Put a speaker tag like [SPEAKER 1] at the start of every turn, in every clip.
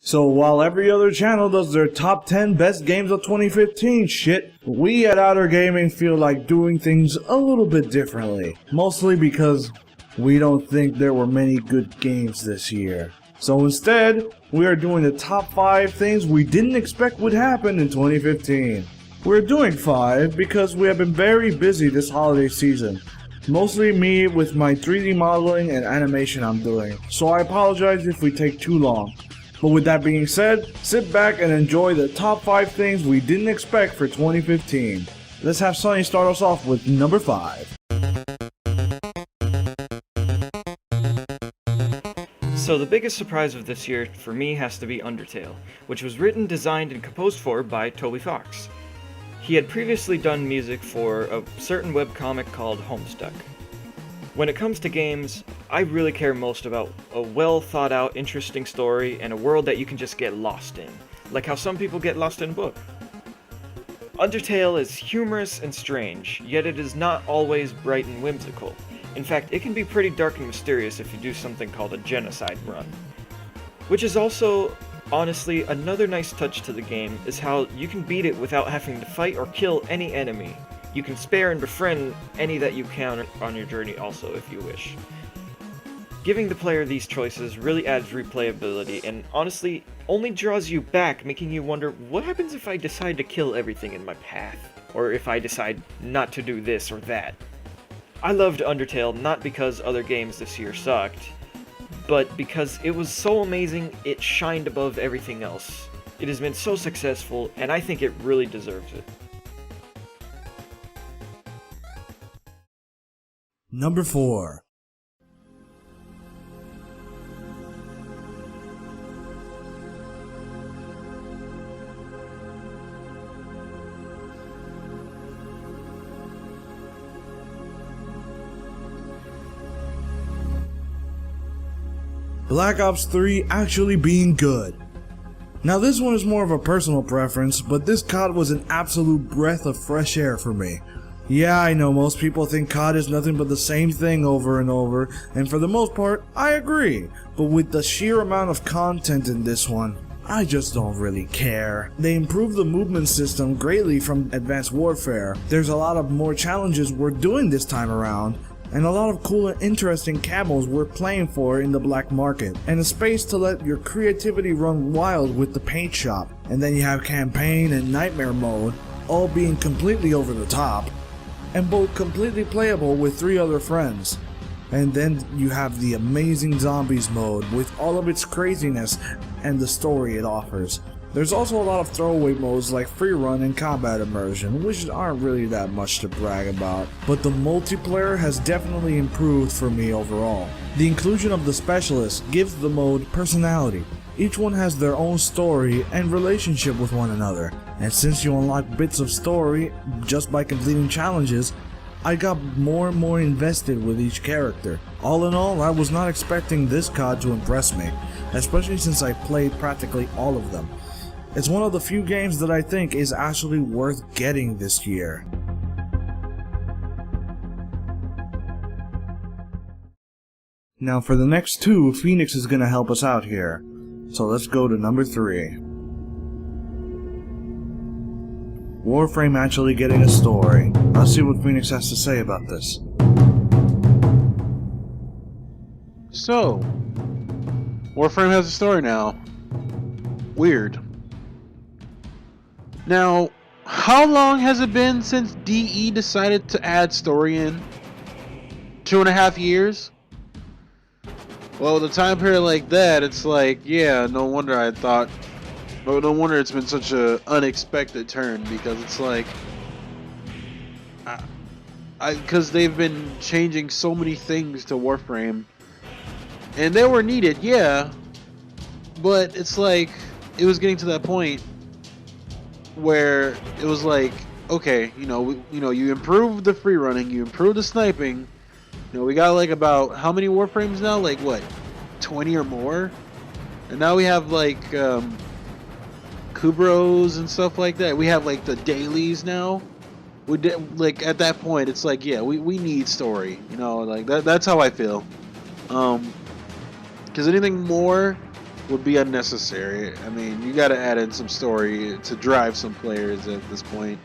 [SPEAKER 1] So while every other channel does their top 10 best games of 2015 shit, we at Outer Gaming feel like doing things a little bit differently. Mostly because we don't think there were many good games this year. So instead, we are doing the top 5 things we didn't expect would happen in 2015. We're doing 5 because we have been very busy this holiday season. Mostly me with my 3D modeling and animation I'm doing, so I apologize if we take too long. But with that being said, sit back and enjoy the top 5 things we didn't expect for 2015. Let's have Sonny start us off with number 5.
[SPEAKER 2] So the biggest surprise of this year for me has to be Undertale, which was written, designed, and composed for by Toby Fox. He had previously done music for a certain webcomic called Homestuck. When it comes to games, I really care most about a well thought out, interesting story and a world that you can just get lost in, like how some people get lost in a book. Undertale is humorous and strange, yet it is not always bright and whimsical. In fact, it can be pretty dark and mysterious if you do something called a genocide run. Which is also, honestly, another nice touch to the game is how you can beat it without having to fight or kill any enemy. You can spare and befriend any that you can on your journey also if you wish. Giving the player these choices really adds replayability and honestly only draws you back, making you wonder what happens if I decide to kill everything in my path, or if I decide not to do this or that. I loved Undertale not because other games this year sucked, but because it was so amazing it shined above everything else. It has been so successful and I think it really deserves it.
[SPEAKER 1] Number 4. Black Ops 3 actually being good. Now this one is more of a personal preference, but this COD was an absolute breath of fresh air for me. Yeah, I know most people think COD is nothing but the same thing over and over, and for the most part, I agree. But with the sheer amount of content in this one, I just don't really care. They improved the movement system greatly from Advanced Warfare. There's a lot of more challenges we're doing this time around, and a lot of cool and interesting camos we're playing for in the black market, and a space to let your creativity run wild with the paint shop. And then you have campaign and nightmare mode, all being completely over the top, and both completely playable with 3 other friends. And then you have the amazing zombies mode with all of its craziness and the story it offers. There's also a lot of throwaway modes like free run and combat immersion, which aren't really that much to brag about, but the multiplayer has definitely improved for me overall. The inclusion of the specialists gives the mode personality. Each one has their own story and relationship with one another, and since you unlock bits of story just by completing challenges, I got more and more invested with each character. All in all, I was not expecting this COD to impress me, especially since I played practically all of them. It's one of the few games that I think is actually worth getting this year. Now for the next 2, Phoenix is gonna help us out here. So let's go to number 3. Warframe actually getting a story. Let's see what Phoenix has to say about this.
[SPEAKER 3] So, Warframe has a story now. Weird. Now, how long has it been since DE decided to add story in? 2.5 years? Well, with a time period like that, it's like, yeah, no wonder I thought, no wonder it's been such a unexpected turn, because it's like, because they've been changing so many things to Warframe, and they were needed, yeah, but it's like, it was getting to that point where it was like, okay, you improved the free running, you improved the sniping, we got like about how many Warframes now? Like what, 20 or more? And now we have like Kubros and stuff like that. We have like the dailies now. We did, like at that point, it's like, yeah, we need story. Like that's how I feel. Because anything more would be unnecessary. I mean, you got to add in some story to drive some players at this point.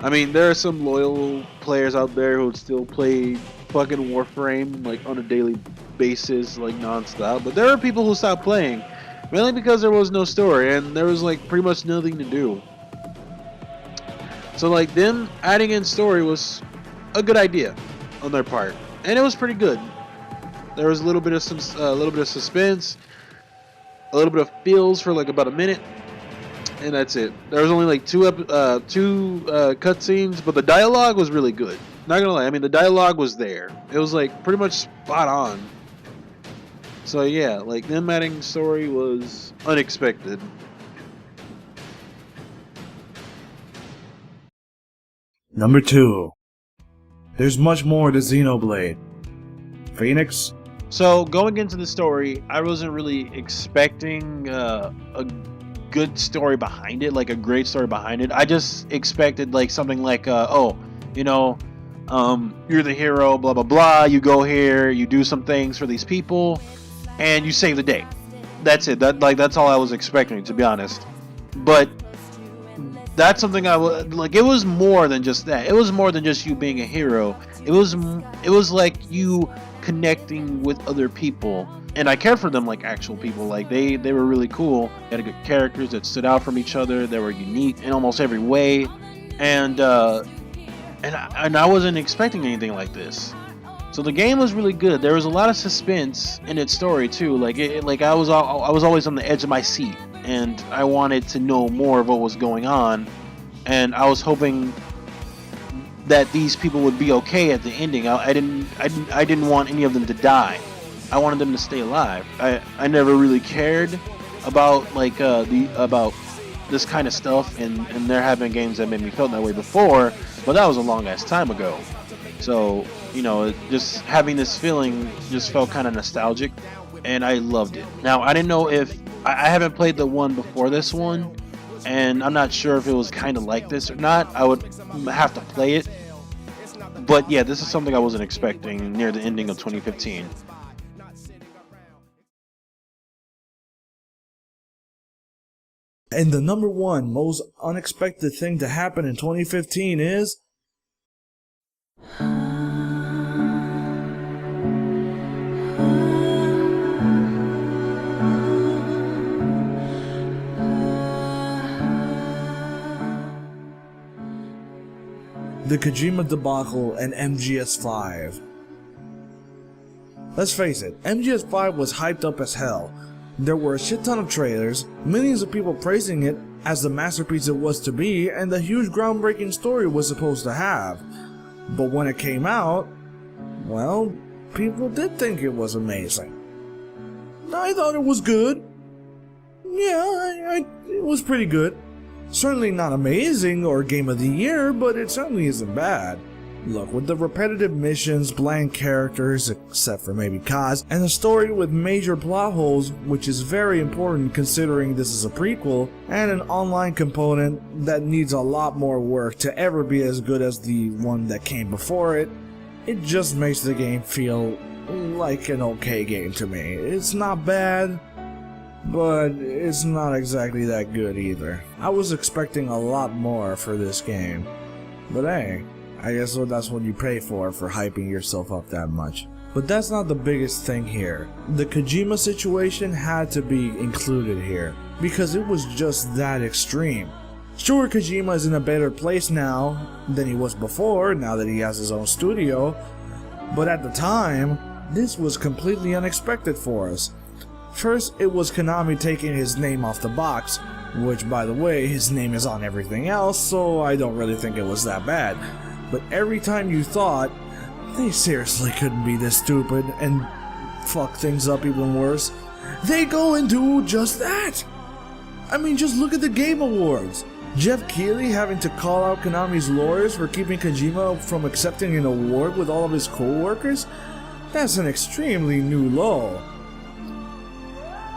[SPEAKER 3] I mean, there are some loyal players out there who would still play fucking Warframe like on a daily basis, like nonstop. But there are people who stopped playing, mainly because there was no story and there was like pretty much nothing to do. So like them adding in story was a good idea on their part, and it was pretty good. There was a little bit of suspense, a little bit of feels for like about a minute. And that's it. There was only like two cutscenes, but the dialogue was really good. Not gonna lie, I mean the dialogue was there. It was like pretty much spot on. So yeah, like them adding story was unexpected.
[SPEAKER 1] Number 2. There's much more to Xenoblade. Phoenix?
[SPEAKER 3] So going into the story, I wasn't really expecting a good story behind it, like a great story behind it. I just expected like something like, you're the hero, blah blah blah. You go here, you do some things for these people, and you save the day. That's it. That's all I was expecting, to be honest. But that's something I was like. It was more than just that. It was more than just you being a hero. It was like you connecting with other people. And I cared for them like actual people. Like they were really cool. They had good characters that stood out from each other. They were unique in almost every way, and I wasn't expecting anything like this. So the game was really good. There was a lot of suspense in its story too. Like I was always on the edge of my seat, and I wanted to know more of what was going on. And I was hoping that these people would be okay at the ending. I didn't want any of them to die. I wanted them to stay alive. I never really cared about about this kind of stuff, and there have been games that made me feel that way before, but that was a long ass time ago. So just having this feeling just felt kind of nostalgic, and I loved it. Now I didn't know if I haven't played the one before this one, and I'm not sure if it was kind of like this or not. I would have to play it, but yeah, this is something I wasn't expecting near the ending of 2015.
[SPEAKER 1] And the number 1 most unexpected thing to happen in 2015 is... the Kojima debacle and MGS5. Let's face it, MGS5 was hyped up as hell. There were a shit ton of trailers, millions of people praising it as the masterpiece it was to be, and the huge groundbreaking story it was supposed to have. But when it came out, well, people did think it was amazing. I thought it was good. Yeah, it was pretty good. Certainly not amazing or game of the year, but it certainly isn't bad. Look, with the repetitive missions, bland characters, except for maybe Kaz, and a story with major plot holes, which is very important considering this is a prequel, and an online component that needs a lot more work to ever be as good as the one that came before it, it just makes the game feel like an okay game to me. It's not bad, but it's not exactly that good either. I was expecting a lot more for this game, but hey, I guess that's what you pay for hyping yourself up that much. But that's not the biggest thing here. The Kojima situation had to be included here, because it was just that extreme. Sure, Kojima is in a better place now than he was before, now that he has his own studio, but at the time, this was completely unexpected for us. First, it was Konami taking his name off the box, which by the way, his name is on everything else, so I don't really think it was that bad. But every time you thought, they seriously couldn't be this stupid and fuck things up even worse, they go and do just that. I mean, just look at the Game Awards. Jeff Keighley having to call out Konami's lawyers for keeping Kojima from accepting an award with all of his co-workers? That's an extremely new low.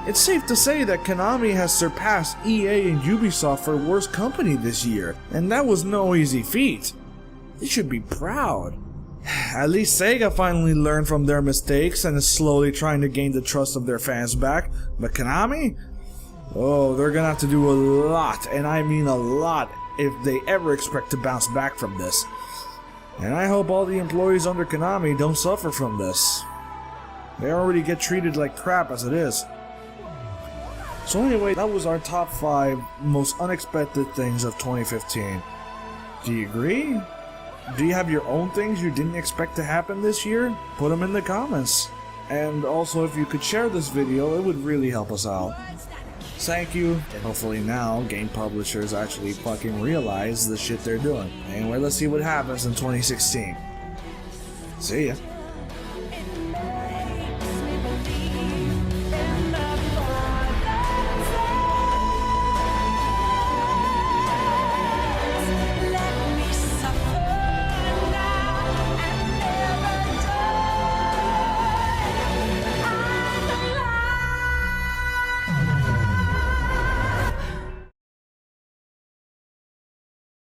[SPEAKER 1] It's safe to say that Konami has surpassed EA and Ubisoft for worst company this year, and that was no easy feat. They should be proud. At least Sega finally learned from their mistakes and is slowly trying to gain the trust of their fans back. But Konami? Oh, they're gonna have to do a lot, and I mean a lot, if they ever expect to bounce back from this. And I hope all the employees under Konami don't suffer from this. They already get treated like crap as it is. So anyway, that was our top 5 most unexpected things of 2015. Do you agree? Do you have your own things you didn't expect to happen this year? Put them in the comments. And also, if you could share this video, it would really help us out. Thank you. Hopefully now, game publishers actually fucking realize the shit they're doing. Anyway, let's see what happens in 2016. See ya.